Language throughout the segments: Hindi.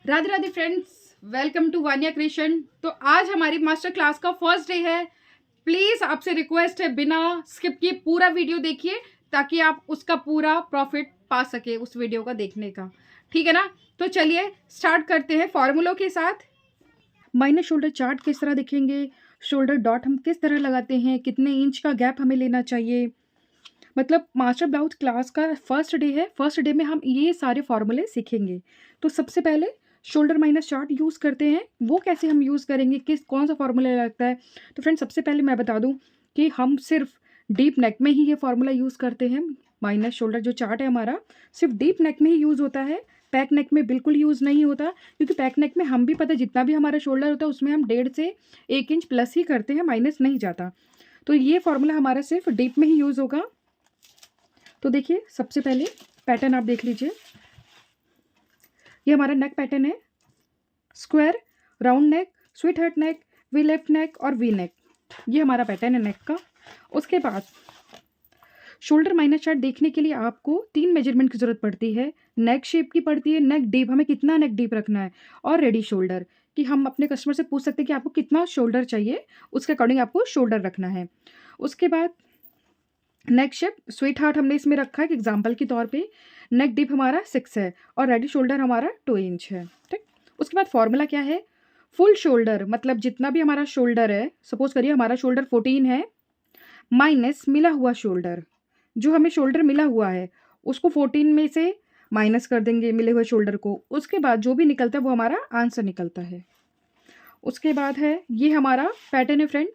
Radhe Radhe friends, welcome to Vaniya creation. तो आज हमारी मास्टर क्लास का फर्स्ट डे है। प्लीज आपसे रिक्वेस्ट है, बिना स्किप किए पूरा वीडियो देखिए ताकि आप उसका पूरा प्रॉफिट पा सके उस वीडियो का देखने का। ठीक है ना? तो चलिए स्टार्ट करते हैं फॉर्मूलों के साथ। माइनस शोल्डर चार्ट किस तरह दिखेंगे, शोल्डर डॉट हम किस तरह लगाते हैं, कितने इंच का गैप हमें लेना चाहिए। मतलब मास्टर ब्लाउज क्लास का फर्स्ट डे है। फर्स्ट डे में हम ये सारे फॉर्मूले सीखेंगे। तो सबसे पहले शोल्डर माइनस चार्ट यूज़ करते हैं। वो कैसे हम यूज़ करेंगे, किस कौन सा फॉर्मूला लगता है। तो फ्रेंड सबसे पहले मैं बता दूं कि हम सिर्फ डीप नेक में ही ये फॉर्मूला यूज़ करते हैं। माइनस शोल्डर जो चार्ट है हमारा सिर्फ डीप नेक में ही यूज़ होता है, पैक नेक में बिल्कुल यूज़ नहीं होता। क्योंकि पैक नेक में हम भी पता जितना भी हमारा शोल्डर होता है उसमें हम 1.5 से 1 इंच प्लस ही करते हैं, माइनस नहीं जाता। तो ये फॉर्मूला हमारा सिर्फ डीप में ही यूज़ होगा। तो देखिए सबसे पहले पैटर्न आप देख लीजिए। ये हमारा नेक पैटर्न है, square, round neck, sweetheart neck, V left neck और वी नेक। ये हमारा पैटर्न है नेक का। उसके बाद शोल्डर माइनस चार्ट देखने के लिए आपको 3 मेजरमेंट की ज़रूरत पड़ती है। नेक शेप की पड़ती है, नेक डीप, हमें कितना नेक डीप रखना है, और रेडी शोल्डर कि हम अपने कस्टमर से पूछ सकते हैं कि आपको कितना शोल्डर चाहिए, उसके अकॉर्डिंग आपको शोल्डर रखना है। उसके बाद नेक शेप स्वीट हार्ट हमने इसमें रखा है कि एग्जाम्पल के तौर पे। नेक डीप हमारा 6 है और रेडी शोल्डर हमारा 2 इंच है। ठीक। उसके बाद फॉर्मूला क्या है, फुल शोल्डर मतलब जितना भी हमारा शोल्डर है, सपोज करिए हमारा शोल्डर 14 है, माइनस मिला हुआ शोल्डर। जो हमें शोल्डर मिला हुआ है उसको 14 में से माइनस कर देंगे मिले हुए शोल्डर को। उसके बाद जो भी निकलता है वो हमारा आंसर निकलता है। उसके बाद है ये हमारा पैटर्न है फ्रेंड।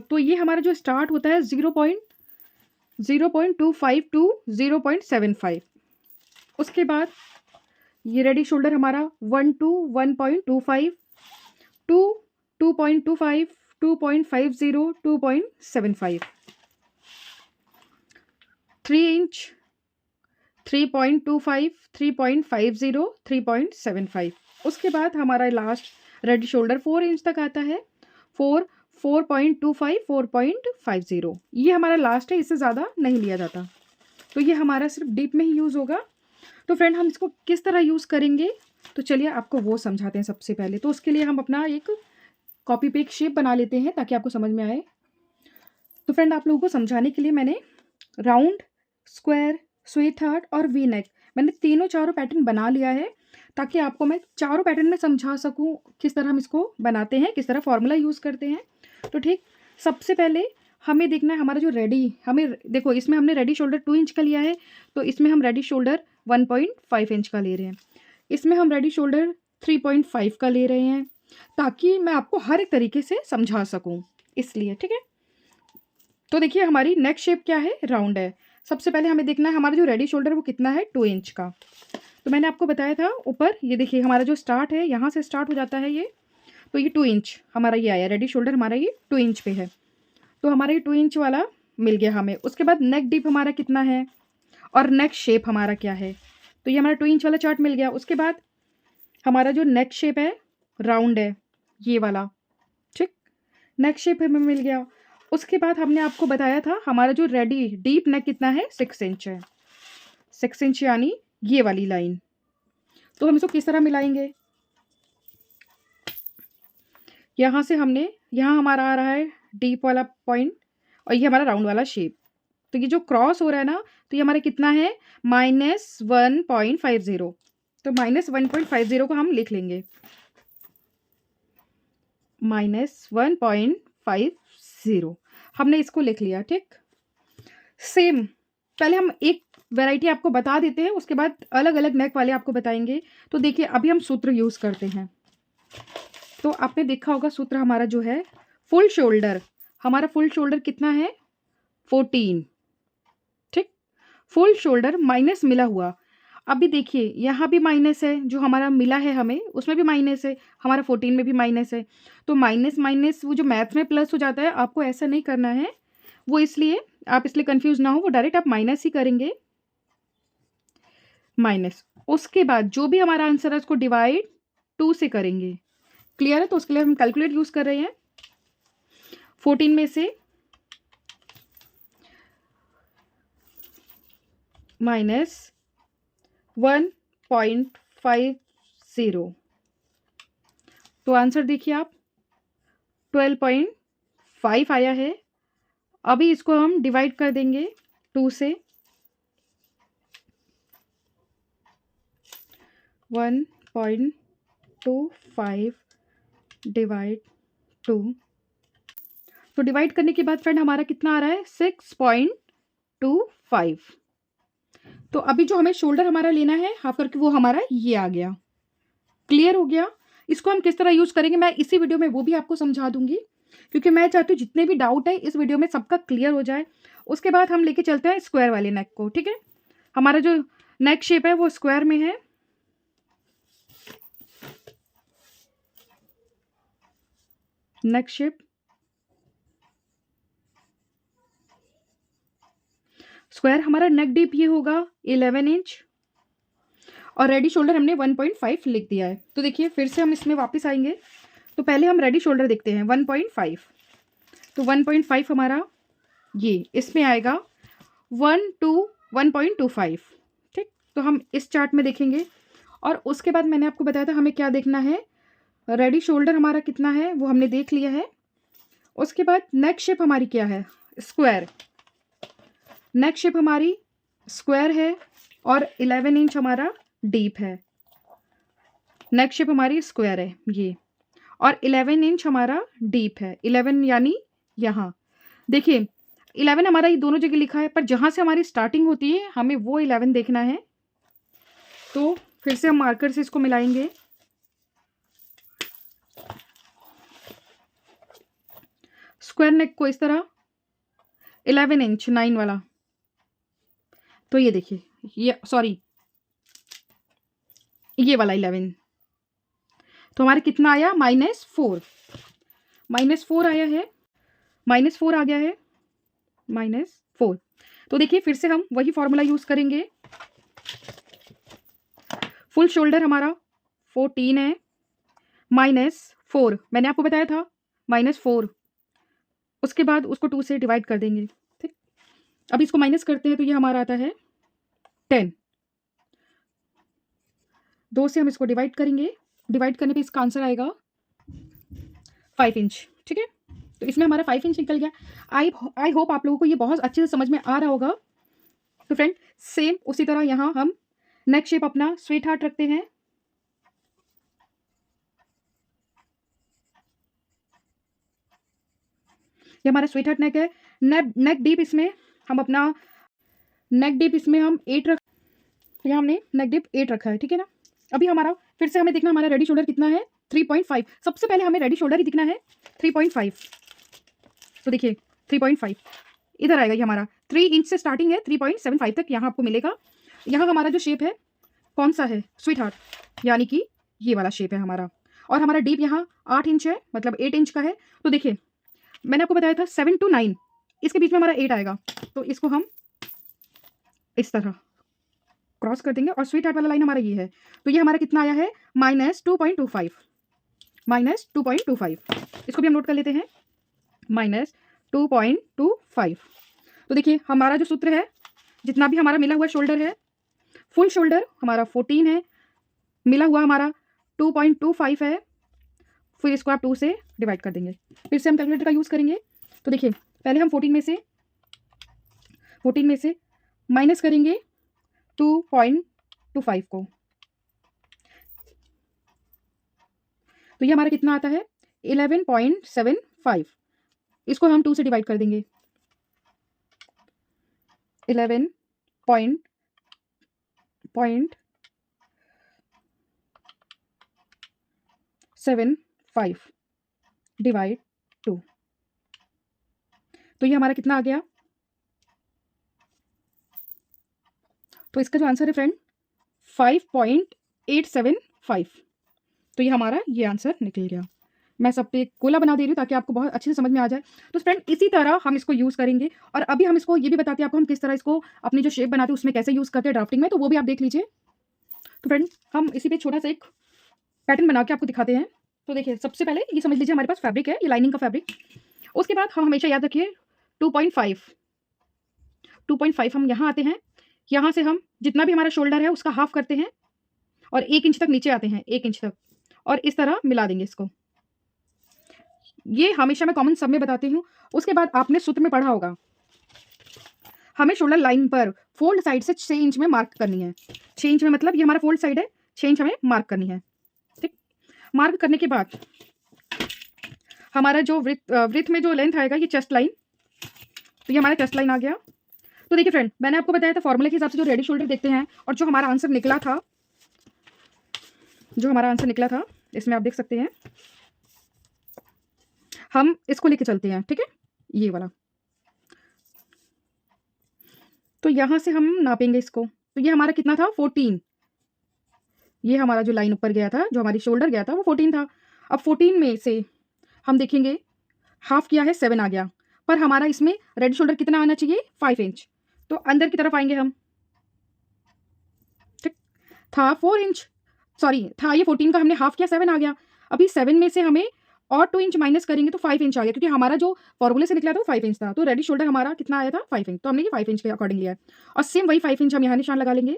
तो ये हमारा जो स्टार्ट होता है 0.25 टू 0.75। उसके बाद ये रेडी शोल्डर हमारा 1 टू 1.25 टू 2.25 2.50 2.75, 3 इंच 3.25 3.50 3.75। उसके बाद हमारा लास्ट रेडी शोल्डर 4 इंच तक आता है, 4.25 4.50। ये हमारा लास्ट है, इससे ज़्यादा नहीं लिया जाता। तो ये हमारा सिर्फ डीप में ही यूज़ होगा। तो फ्रेंड हम इसको किस तरह यूज़ करेंगे, तो चलिए आपको वो समझाते हैं। सबसे पहले तो उसके लिए हम अपना एक कॉपी पे एक शेप बना लेते हैं ताकि आपको समझ में आए। तो फ्रेंड आप लोगों को समझाने के लिए मैंने राउंड, स्क्वायर, स्वीट हार्ट और वी नेक मैंने तीनों चारों पैटर्न बना लिया है ताकि आपको मैं चारों पैटर्न में समझा सकूं किस तरह हम इसको बनाते हैं, किस तरह फॉर्मूला यूज़ करते हैं। तो ठीक, सबसे पहले हमें देखना है हमारा जो रेडी, हमें देखो इसमें हमने रेडी शोल्डर 2 इंच का लिया है, तो इसमें हम रेडी शोल्डर 1.5 इंच का ले रहे हैं। इसमें हम रेडी शोल्डर 3.5 का ले रहे हैं ताकि मैं आपको हर एक तरीके से समझा सकूं, इसलिए। ठीक है। तो देखिए हमारी नेक शेप क्या है, राउंड है। सबसे पहले हमें देखना है हमारा जो रेडी शोल्डर वो कितना है, 2 इंच का। तो मैंने आपको बताया था ऊपर, ये देखिए हमारा जो स्टार्ट है यहाँ से स्टार्ट हो जाता है ये। तो ये 2 इंच हमारा ये आया, रेडी शोल्डर हमारा ये 2 इंच पे है। तो हमारा ये 2 इंच वाला मिल गया हमें। उसके बाद नेक डीप हमारा कितना है और नेक शेप हमारा क्या है, तो ये हमारा 2 इंच वाला चार्ट मिल गया। उसके बाद हमारा जो नेक शेप है राउंड है ये वाला, ठीक, नेक शेप हमें मिल गया। उसके बाद हमने आपको बताया था हमारा जो रेडी डीप नेक कितना है, 6 इंच है, 6 इंच यानी ये वाली लाइन। तो हम इसको किस तरह मिलाएंगे, यहाँ से हमने, यहाँ हमारा आ रहा है डीप वाला पॉइंट और ये हमारा राउंड वाला शेप। तो ये जो क्रॉस हो रहा है ना, तो ये हमारा कितना है, -1.50। तो -1.50 को हम लिख लेंगे, -1.50 हमने इसको लिख लिया। ठीक। सेम पहले हम एक वैरायटी आपको बता देते हैं, उसके बाद अलग अलग नेक वाले आपको बताएंगे। तो देखिए अभी हम सूत्र यूज़ करते हैं। तो आपने देखा होगा सूत्र हमारा जो है फुल शोल्डर, हमारा फुल शोल्डर कितना है, 14। ठीक। फुल शोल्डर माइनस मिला हुआ। अभी देखिए यहाँ भी माइनस है, जो हमारा मिला है हमें उसमें भी माइनस है, हमारा 14 में भी माइनस है। तो माइनस माइनस वो जो मैथ में प्लस हो जाता है, आपको ऐसा नहीं करना है। वो इसलिए आप इसलिए कंफ्यूज ना हो, वो डायरेक्ट आप माइनस ही करेंगे, माइनस। उसके बाद जो भी हमारा आंसर है उसको डिवाइड 2 से करेंगे। क्लियर है? तो उसके लिए हम कैलकुलेट यूज कर रहे हैं। 14 में से -1.50 0। तो आंसर देखिए आप 12.5 आया है। अभी इसको हम डिवाइड कर देंगे 2 से। 1.25 डिवाइड 2। तो डिवाइड करने के बाद फ्रेंड हमारा कितना आ रहा है 6.25। तो अभी जो हमें शोल्डर हमारा लेना है हाफ करके, वो हमारा ये आ गया। क्लियर हो गया। इसको हम किस तरह यूज करेंगे मैं इसी वीडियो में वो भी आपको समझा दूंगी, क्योंकि मैं चाहती हूँ जितने भी डाउट है इस वीडियो में सबका क्लियर हो जाए। उसके बाद हम लेके चलते हैं स्क्वायर वाले नेक को। ठीक है, हमारा जो नेक शेप है वो स्क्वायर में है। नेक शेप स्क्वायर, हमारा नेक डीप ये होगा 11 इंच और रेडी शोल्डर हमने 1.5 लिख दिया है। तो देखिए फिर से हम इसमें वापस आएंगे। तो पहले हम रेडी शोल्डर देखते हैं 1.5। तो 1.5 हमारा ये इसमें आएगा 1.25। ठीक, तो हम इस चार्ट में देखेंगे। और उसके बाद मैंने आपको बताया था हमें क्या देखना है, रेडी शोल्डर हमारा कितना है वो हमने देख लिया है। उसके बाद नेक शेप हमारी क्या है, स्क्वायर। नेक शेप हमारी स्क्वायर है और 11 इंच हमारा डीप है। नेक शेप हमारी स्क्वायर है ये, और 11 इंच हमारा डीप है। 11 यानी यहाँ देखिए 11 हमारा ये दोनों जगह लिखा है, पर जहाँ से हमारी स्टार्टिंग होती है हमें वो 11 देखना है। तो फिर से हम मार्कर से इसको मिलाएंगे। स्क्वायर नेक को इस तरह 11 इंच 9 वाला, तो ये देखिए ये सॉरी ये वाला 11, तो हमारे कितना आया -4। -4 आया है, -4 आ गया है, -4। तो देखिए फिर से हम वही फॉर्मूला यूज करेंगे। फुल शोल्डर हमारा 14 है, -4 मैंने आपको बताया था -4, उसके बाद उसको 2 से डिवाइड कर देंगे। ठीक, अब इसको माइनस करते हैं तो ये हमारा आता है 10। 2 से हम इसको डिवाइड करेंगे, डिवाइड करने पे इसका आंसर आएगा 5 इंच। ठीक है, तो इसमें हमारा 5 इंच निकल गया। आई होप आप लोगों को ये बहुत अच्छे से समझ में आ रहा होगा। तो फ्रेंड सेम उसी तरह यहाँ हम नेक शेप अपना स्वीट हार्ट रखते हैं। ये हमारा स्वीट हार्ट नेक है। नेक डीप इसमें हम अपना नेक डीप इसमें हम 8 रख, यहाँ हमने नेक डीप 8 रखा है। ठीक है ना, अभी हमारा फिर से हमें देखना हमारा रेडी शोल्डर कितना है 3.5। सबसे पहले हमें रेडी शोल्डर ही दिखना है 3.5। तो देखिए 3.5 इधर आएगा, ये हमारा 3 इंच से स्टार्टिंग है 3.75 तक यहाँ आपको मिलेगा। यहाँ हमारा जो शेप है कौन सा है, स्वीट हार्ट, यानी कि ये वाला शेप है हमारा। और हमारा डीप यहाँ 8 इंच है, मतलब 8 इंच का है। तो देखिए मैंने आपको बताया था 7 to 9, इसके बीच में हमारा 8 आएगा। तो इसको हम इस तरह क्रॉस कर देंगे और स्वीट हार्ट वाला लाइन हमारा ये है। तो ये हमारा कितना आया है -2.25। -2.25 इसको भी हम नोट कर लेते हैं, -2.25। तो देखिए हमारा जो सूत्र है, जितना भी हमारा मिला हुआ शोल्डर है, फुल शोल्डर हमारा 14 है, मिला हुआ हमारा 2.25 है, फिर इसको आप 2 से डिवाइड कर देंगे। फिर से हम कैलकुलेटर का यूज़ करेंगे। तो देखिए पहले हम 14 में से माइनस करेंगे 2.25 को, तो ये हमारा कितना आता है 11.75। इसको हम 2 से डिवाइड कर देंगे, 11.75 डिवाइड 2। तो ये हमारा कितना आ गया, तो इसका जो आंसर है फ्रेंड 5.875। तो ये हमारा ये आंसर निकल गया। मैं सब पे गोला बना दे रही हूँ ताकि आपको बहुत अच्छे से समझ में आ जाए। तो फ्रेंड इसी तरह हम इसको यूज़ करेंगे। और अभी हम इसको ये भी बताते हैं आपको हम किस तरह इसको अपनी जो शेप बनाते हैं उसमें कैसे यूज़ करते हैं ड्राफ्टिंग में, तो वो भी आप देख लीजिए। तो फ्रेंड हम इसी पे छोटा सा एक पैटर्न बना के आपको दिखाते हैं। तो देखिए सबसे पहले ये समझ लीजिए हमारे पास फैब्रिक है, ये लाइनिंग का फैब्रिक। उसके बाद हम हमेशा याद रखिए 2.5 हम यहाँ आते हैं, यहाँ से हम जितना भी हमारा शोल्डर है उसका हाफ करते हैं और 1 इंच तक नीचे आते हैं, 1 इंच तक, और इस तरह मिला देंगे इसको। ये हमेशा मैं कॉमन सब में बताती हूँ। उसके बाद आपने सूत्र में पढ़ा होगा, हमें शोल्डर लाइन पर फोल्ड साइड से 6 इंच में मार्क करनी है। 6 इंच में मतलब ये हमारा फोल्ड साइड है, 6 इंच हमें मार्क करनी है। ठीक, मार्क करने के बाद हमारा जो वृत्त में जो लेंथ आएगा ये चेस्ट लाइन, तो ये हमारा चेस्ट लाइन आ गया। तो देखिए फ्रेंड, मैंने आपको बताया था फॉर्मूले के हिसाब से जो रेडी शोल्डर देखते हैं, और जो हमारा आंसर निकला था, इसमें आप देख सकते हैं, हम इसको लेके चलते हैं। ठीक है, ये वाला, तो यहां से हम नापेंगे इसको। तो ये हमारा कितना था, 14। ये हमारा जो लाइन ऊपर गया था, जो हमारी शोल्डर गया था, वो 14 था। अब 14 में से हम देखेंगे हाफ किया है, 7 आ गया, पर हमारा इसमें रेड शोल्डर कितना आना चाहिए, 5 इंच। तो अंदर की तरफ आएंगे हम। ठीक, था 4 इंच, सॉरी था ये 14 का, हमने हाफ किया, 7 आ गया। अभी 7 में से हमें और 2 इंच माइनस करेंगे तो 5 इंच आ गया, क्योंकि हमारा जो फॉर्मूले से निकला था वो 5 इंच था। तो रेडी शोल्डर हमारा कितना आया था, 5 इंच। तो हमने ये 5 इंच के अकॉर्डिंग लिया है, और सेम वही 5 इंच हम यहाँ निशान लगा लेंगे।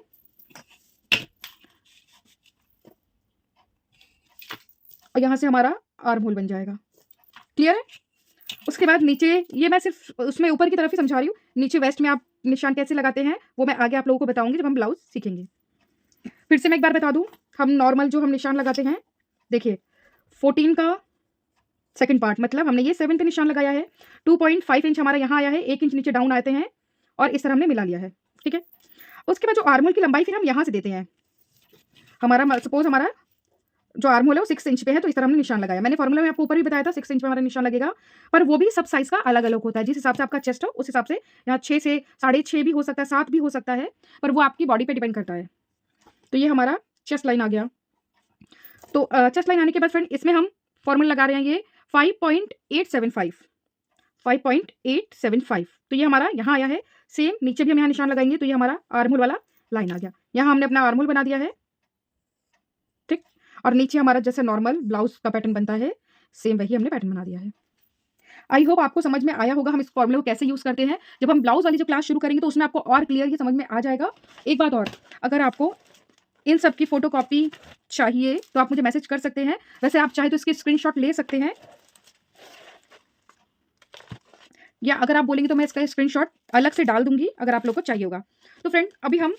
और यहाँ से हमारा आर्म होल बन जाएगा। क्लियर है? उसके बाद नीचे, ये मैं सिर्फ उसमें ऊपर की तरफ ही समझा रही हूँ, नीचे वेस्ट में आप निशान कैसे लगाते हैं वो मैं आगे आप लोगों को बताऊंगी जब हम ब्लाउज सीखेंगे। फिर से मैं एक बार बता दूं, हम नॉर्मल जो हम निशान लगाते हैं, देखिए 14 का सेकंड पार्ट, मतलब हमने ये 7 पे निशान लगाया है, 2.5 इंच हमारा यहाँ आया है, 1 इंच नीचे डाउन आते हैं, और इस तरह हमने मिला लिया है। ठीक है, उसके बाद जो आर्म होल की लंबाई फिर हम यहाँ से देते हैं। हमारा सपोज हमारा जो आर्म होल है वो 6 इंच पे है, तो इस तरह हमने निशान लगाया। मैंने फॉर्मूला में आपको ऊपर भी बताया था 6 इंच पे हमारा निशान लगेगा, पर वो भी सब साइज का अलग अलग होता है। जिस हिसाब से आपका चेस्ट हो उस हिसाब से यहाँ 6 से 6.5 भी हो सकता है, 7 भी हो सकता है, पर वो आपकी बॉडी पे डिपेंड करता है। तो ये हमारा चेस्ट लाइन आ गया। तो चेस्ट लाइन आने के बाद फ्रेंड इसमें हम फॉर्मूला लगा रहे हैं, ये 5.875। तो ये हमारा यहाँ आया है। सेम नीचे भी हम यहाँ निशान लगाएंगे, तो ये हमारा आर्म होल वाला लाइन आ गया। यहाँ हमने अपना आर्म होल बना दिया है। ठीक, और नीचे हमारा जैसे नॉर्मल ब्लाउज का पैटर्न बनता है, सेम वही हमने पैटर्न बना दिया है। आई होप आपको समझ में आया होगा हम इस फॉर्मूले को कैसे यूज करते हैं। जब हम ब्लाउज वाली जो क्लास शुरू करेंगे तो उसमें आपको और क्लियर ये समझ में आ जाएगा। एक बात और, अगर आपको इन सब की फोटो कॉपी चाहिए तो आप मुझे मैसेज कर सकते हैं। वैसे आप चाहे तो इसकी स्क्रीनशॉट ले सकते हैं, या अगर आप बोलेंगे तो मैं इसका स्क्रीनशॉट अलग से डाल दूंगी अगर आप लोग को चाहिए होगा। तो फ्रेंड अभी हम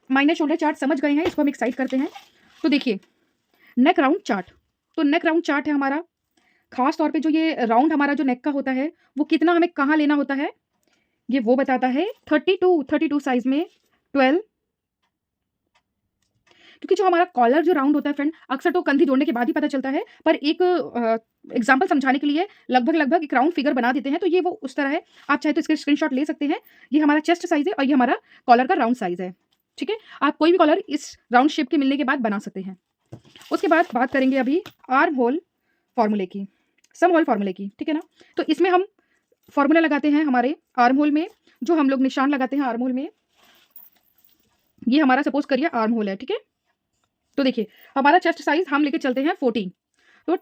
माइनर शोल्डर चार्ट समझ गए हैं, इसको हम एक साइड करते हैं। तो देखिए नेक राउंड चार्ट, तो नेक राउंड चार्ट है हमारा, खास तौर पे जो ये राउंड हमारा जो नेक का होता है वो कितना हमें कहाँ लेना होता है, ये वो बताता है 32 साइज में 12, क्योंकि जो हमारा कॉलर जो राउंड होता है फ्रेंड अक्सर तो कंधी जोड़ने के बाद ही पता चलता है, पर एक एग्जांपल समझाने के लिए लगभग एक राउंड फिगर बना देते हैं। तो ये वो उस तरह है, आप चाहे तो इसके स्क्रीनशॉट ले सकते हैं। ये हमारा चेस्ट साइज है और ये हमारा कॉलर का राउंड साइज है। ठीक है, आप कोई भी कॉलर इस राउंड शेप के मिलने के बाद बना सकते हैं। उसके बाद बात करेंगे अभी आर्म होल फॉर्मूले की, सम होल फॉर्मूले की। ठीक है ना, तो इसमें हम फॉर्मूला लगाते हैं हमारे आर्म होल में, जो हम लोग निशान लगाते हैं आर्म होल में, ये हमारा सपोज करिए आर्म होल है। ठीक है, तो देखिए हमारा चेस्ट साइज हम लेके चलते हैं 14, तो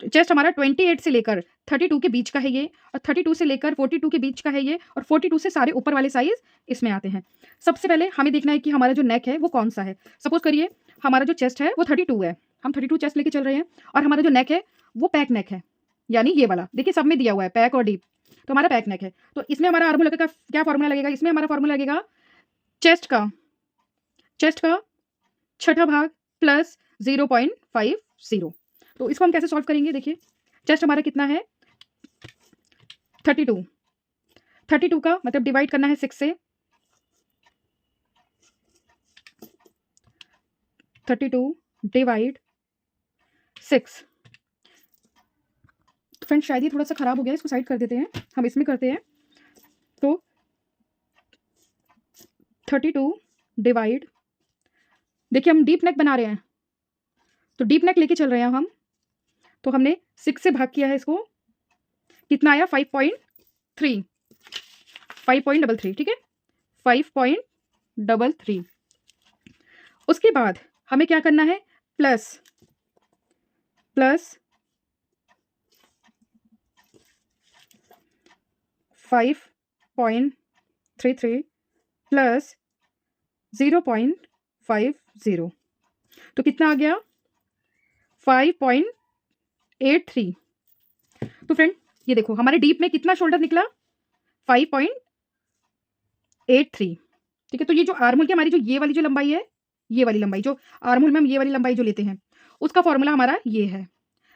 चेस्ट हमारा 28 से लेकर 32 के बीच का है ये, और 32 से लेकर 42 के बीच का है ये, और 42 से सारे ऊपर वाले साइज इसमें आते हैं। सबसे पहले हमें देखना है कि हमारा जो नेक है वो कौन सा है। सपोज करिए हमारा जो चेस्ट है वो 32 है, हम 32 चेस्ट लेके चल रहे हैं, और हमारा जो नेक है वो पैक नेक है, यानी ये वाला देखिए सब में दिया हुआ है पैक और डीप, तो हमारा पैक नेक है। तो इसमें हमारा आर्म होल का क्या फॉर्मूला लगेगा, इसमें हमारा फॉर्मूला लगेगा चेस्ट का छठा भाग प्लस 0.50। तो इसको हम कैसे सॉल्व करेंगे, देखिए चेस्ट हमारा कितना है 32 का मतलब डिवाइड करना है 6 से, 32 डिवाइड 6। तो फ्रेंड शायद ये थोड़ा सा खराब हो गया, इसको साइड कर देते हैं, हम इसमें करते हैं। तो 32 डिवाइड, देखिए हम डीप नेक बना रहे हैं तो डीप नेक लेके चल रहे हैं हम, तो हमने 6 से भाग किया है इसको, कितना आया 5.33। ठीक है, 5.33। उसके बाद हमें क्या करना है, प्लस 5.33 प्लस 0.50। तो कितना आ गया 5.83। तो फ्रेंड ये देखो हमारे डीप में कितना शोल्डर निकला 5.83। ठीक है, तो ये जो आर्महोल की हमारी जो ये वाली जो लंबाई है, ये वाली लंबाई जो आर्महोल में हम ये वाली लंबाई जो लेते हैं उसका फॉर्मूला हमारा ये है।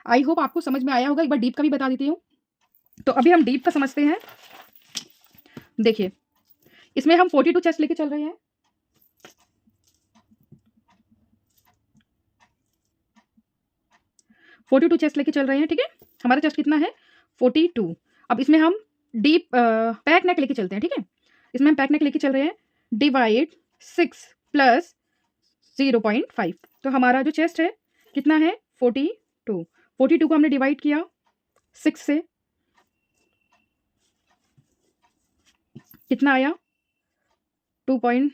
आई होप आपको समझ में आया होगा। एक बार डीप का भी बता देती हूँ। तो अभी हम डीप का समझते हैं। देखिए इसमें हम 42 चेस्ट लेके चल रहे हैं। 42 चेस्ट लेके चल रहे हैं। ठीक है, हमारा चेस्ट कितना है 42। अब इसमें हम डीप पैक नेक लेके चलते हैं। ठीक है, इसमें हम पैक नेक लेके चल रहे हैं। Divide 6 plus 0.5। तो हमारा जो चेस्ट है कितना है 42। 42 को हमने डिवाइड किया 6 से, कितना आया 2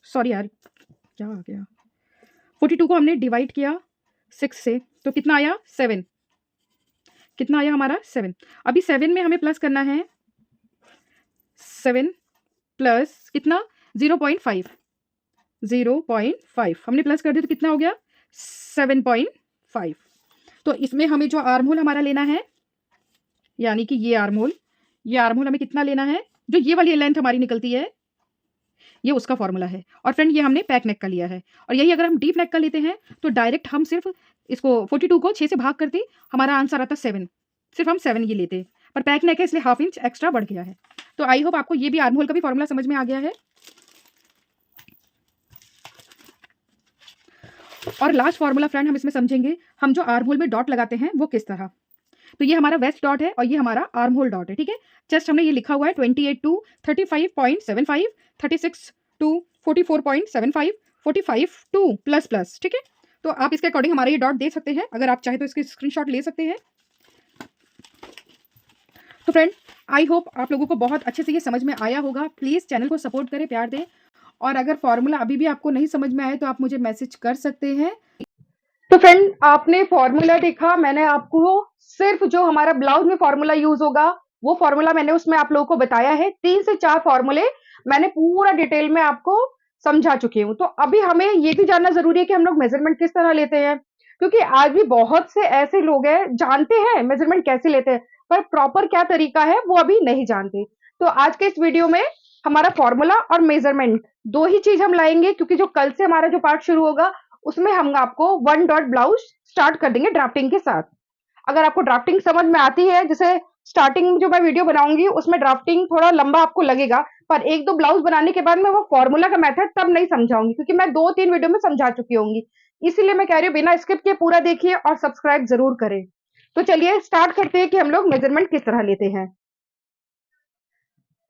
सॉरी यार क्या आ गया। 42 को हमने डिवाइड किया 6 से तो कितना आया 7। कितना आया हमारा 7। अभी 7 में हमें प्लस करना है 7 प्लस कितना 0.5। 0.5 हमने प्लस कर दिया तो कितना हो गया 7.5। तो इसमें हमें जो आर्महोल हमारा लेना है, यानी कि ये आर्महोल हमें कितना लेना है, जो ये वाली लेंथ हमारी निकलती है ये उसका फॉर्मूला है। और फ्रेंड ये हमने पैक नेक का लिया है। और यही अगर हम डीप नेक का लेते हैं तो डायरेक्ट हम सिर्फ इसको 42 को 6 से भाग करते हमारा आंसर आता 7। सिर्फ हम 7 ये लेते, पर पैक नेक है इसलिए हाफ इंच एक्स्ट्रा बढ़ गया है। तो आई होप आपको ये भी आर्महोल का भी फॉर्मूला समझ में आ गया है। और लास्ट फॉर्मूला फ्रेंड हम इसमें समझेंगे, हम जो आर्महोल में डॉट लगाते हैं वो किस तरह। तो ये हमारा वेस्ट डॉट है और ये हमारा आर्महोल डॉट है। ठीक है, चेस्ट हमने ये लिखा हुआ है 28 to 35.75, 36 to 44.75, 45 to plus plus. ठीक है, तो आप इसके अकॉर्डिंग हमारा ये डॉट दे सकते हैं। अगर आप चाहे तो इसके स्क्रीनशॉट ले सकते हैं। तो फ्रेंड आई होप आप लोगों को बहुत अच्छे से ये समझ में आया होगा। प्लीज़ चैनल को सपोर्ट करें, प्यार दें। और अगर फॉर्मूला अभी भी आपको नहीं समझ में आए तो आप मुझे मैसेज कर सकते हैं। तो फ्रेंड आपने फॉर्मूला देखा, मैंने आपको सिर्फ जो हमारा ब्लाउज में फॉर्मूला यूज होगा वो फॉर्मूला मैंने उसमें आप लोगों को बताया है। 3 से 4 फॉर्मूले मैंने पूरा डिटेल में आपको समझा चुकी हूँ। तो अभी हमें ये भी जानना जरूरी है कि हम लोग मेजरमेंट किस तरह लेते हैं, क्योंकि आज भी बहुत से ऐसे लोग हैं जानते हैं मेजरमेंट कैसे लेते हैं, पर प्रॉपर क्या तरीका है वो अभी नहीं जानते। तो आज के इस वीडियो में हमारा फॉर्मूला और मेजरमेंट दो ही चीज हम लाएंगे, क्योंकि जो कल से हमारा जो पार्ट शुरू होगा उसमें हम आपको 1 डॉट ब्लाउज स्टार्ट कर देंगे ड्राफ्टिंग के साथ। अगर आपको ड्राफ्टिंग समझ में आती है, जैसे स्टार्टिंग जो मैं वीडियो बनाऊंगी उसमें ड्राफ्टिंग थोड़ा लंबा आपको लगेगा, पर 1-2 ब्लाउज बनाने के बाद मैं वो फॉर्मूला का मेथड तब नहीं समझाऊंगी, क्योंकि मैं 2-3 वीडियो में समझा चुकी होंगी। इसीलिए मैं कह रही हूँ बिना स्किप के पूरा देखिए और सब्सक्राइब जरूर करें। तो चलिए स्टार्ट करते हैं कि हम लोग मेजरमेंट किस तरह लेते हैं।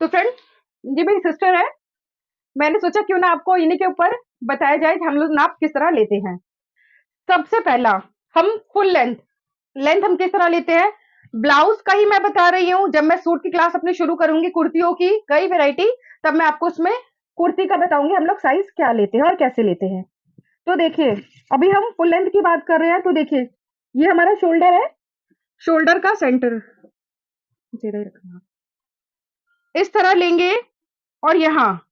तो फ्रेंड ये मेरी सिस्टर है, मैंने सोचा क्यों ना आपको इन्हीं के ऊपर बताया जाए कि हम लोग नाप किस तरह लेते हैं। सबसे पहला हम फुल लेंथ हम किस तरह लेते हैं, ब्लाउज का ही मैं बता रही हूँ। जब मैं सूट की क्लास अपनी शुरू करूंगी, कुर्तियों की कई वैरायटी, तब मैं आपको उसमें कुर्ती का बताऊंगी हम लोग साइज क्या लेते हैं और कैसे लेते हैं। तो देखिए अभी हम फुल लेंथ की बात कर रहे हैं। तो देखिए ये हमारा शोल्डर है, शोल्डर का सेंटर रखना इस तरह लेंगे और यहाँ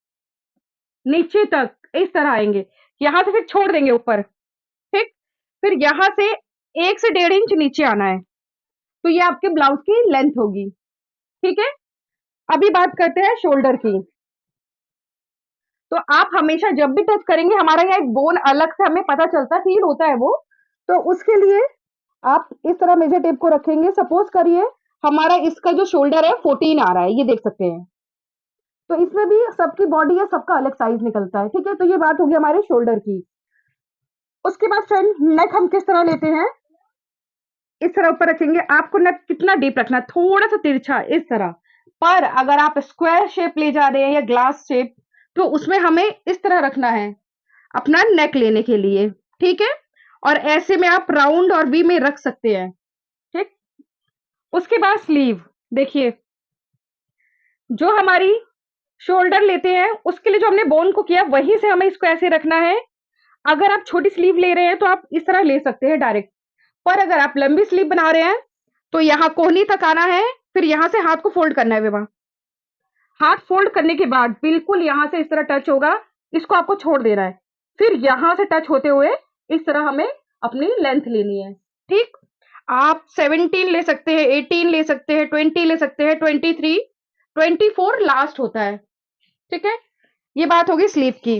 नीचे तक इस तरह आएंगे, यहां से फिर छोड़ देंगे ऊपर, ठीक। फिर यहां से 1 से 1.5 इंच नीचे आना है, तो ये आपके ब्लाउज की लेंथ होगी। ठीक है, अभी बात करते हैं शोल्डर की। तो आप हमेशा जब भी टच करेंगे, हमारा यहाँ एक बोन अलग से हमें पता चलता फील होता है वो, तो उसके लिए आप इस तरह मेजर टेप को रखेंगे। सपोज करिए हमारा इसका जो शोल्डर है 14 आ रहा है, ये देख सकते हैं। तो इसमें भी सबकी बॉडी है, सबका अलग साइज निकलता है। ठीक है, तो ये बात होगी हमारे शोल्डर की। उसके बाद फ्रेंड नेक हम किस तरह लेते हैं, इस तरह ऊपर रखेंगे। आपको नेक कितना डीप रखना है, थोड़ा सा तिरछा इस तरह। पर अगर आप स्क्वायर शेप ले जा रहे हैं या ग्लास शेप, तो उसमें हमें इस तरह रखना है अपना नेक लेने के लिए। ठीक है, और ऐसे में आप राउंड और वी में रख सकते हैं। ठीक, उसके बाद स्लीव देखिए, जो हमारी शोल्डर लेते हैं उसके लिए जो हमने बोन को किया वहीं से हमें इसको ऐसे रखना है। अगर आप छोटी स्लीव ले रहे हैं तो आप इस तरह ले सकते हैं डायरेक्ट, पर अगर आप लंबी स्लीव बना रहे हैं तो यहाँ कोहनी तक आना है, फिर यहां से हाथ को फोल्ड करना है। विवाह हाथ फोल्ड करने के बाद बिल्कुल यहां से इस तरह टच होगा, इसको आपको छोड़ देना है, फिर यहां से टच होते हुए इस तरह हमें अपनी लेंथ लेनी है। ठीक, आप 17 ले सकते हैं, 18 ले सकते हैं, 20 ले सकते हैं, 23, 24 लास्ट होता है। ठीक है, ये बात होगी स्लीव की।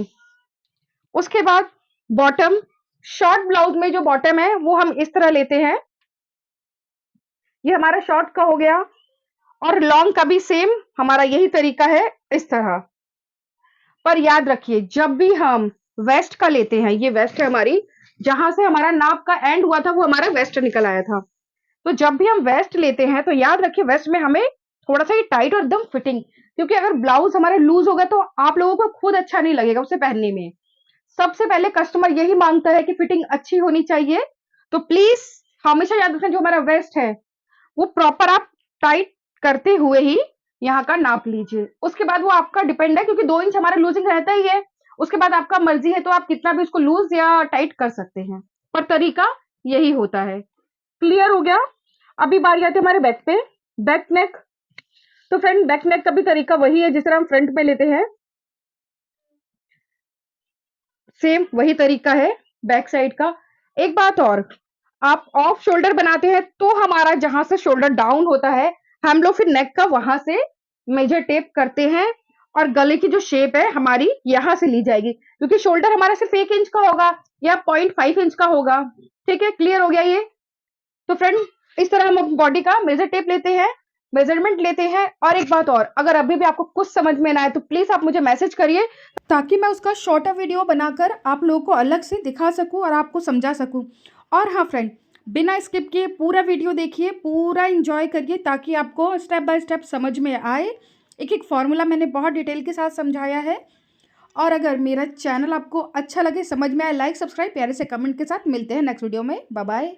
उसके बाद बॉटम, शॉर्ट ब्लाउज में जो बॉटम है वो हम इस तरह लेते हैं। ये हमारा शॉर्ट का हो गया, और लॉन्ग का भी सेम हमारा यही तरीका है, इस तरह। पर याद रखिए, जब भी हम वेस्ट का लेते हैं, ये वेस्ट है हमारी, जहां से हमारा नाप का एंड हुआ था वो हमारा वेस्ट निकल आया था। तो जब भी हम वेस्ट लेते हैं तो याद रखिए वेस्ट में हमें थोड़ा सा ही टाइट और एकदम फिटिंग, क्योंकि अगर ब्लाउज हमारा लूज होगा तो आप लोगों को खुद अच्छा नहीं लगेगा उसे पहनने में। सबसे पहले कस्टमर यही मांगता है कि फिटिंग अच्छी होनी चाहिए। तो प्लीज हमेशा याद रखें, जो हमारा वेस्ट है वो प्रॉपर आप टाइट करते हुए ही यहाँ का नाप लीजिए। उसके बाद वो आपका डिपेंड है, क्योंकि 2 इंच हमारा लूजिंग रहता ही है। उसके बाद आपका मर्जी है, तो आप कितना भी उसको लूज या टाइट कर सकते हैं, पर तरीका यही होता है। क्लियर हो गया? अभी बारी आती है हमारे बैक पे, बैक नेक। तो फ्रेंड, बैक नेक का भी तरीका वही है जिस तरह हम फ्रंट में लेते हैं, सेम वही तरीका है बैक साइड का। एक बात और, आप ऑफ शोल्डर बनाते हैं तो हमारा जहां से शोल्डर डाउन होता है, हम लोग फिर नेक का वहां से मेजर टेप करते हैं, और गले की जो शेप है हमारी यहां से ली जाएगी, क्योंकि शोल्डर हमारा सिर्फ 1 इंच का होगा या 0.5 इंच का होगा। ठीक है, क्लियर हो गया ये? तो फ्रेंड, इस तरह हम बॉडी का मेजर टेप लेते हैं, मेजरमेंट लेते हैं। और एक बात और, अगर अभी भी आपको कुछ समझ में ना आए तो प्लीज आप मुझे मैसेज करिए, ताकि मैं उसका शॉर्टर वीडियो बनाकर आप लोगों को अलग से दिखा सकूं और आपको समझा सकूं। और हाँ फ्रेंड, बिना स्किप किए पूरा वीडियो देखिए, पूरा इंजॉय करिए, ताकि आपको स्टेप बाय स्टेप समझ में आए। एक एक फॉर्मूला मैंने बहुत डिटेल के साथ समझाया है। और अगर मेरा चैनल आपको अच्छा लगे, समझ में आए, लाइक सब्सक्राइब प्यारे से कमेंट के साथ। मिलते हैं नेक्स्ट वीडियो में। Bye bye.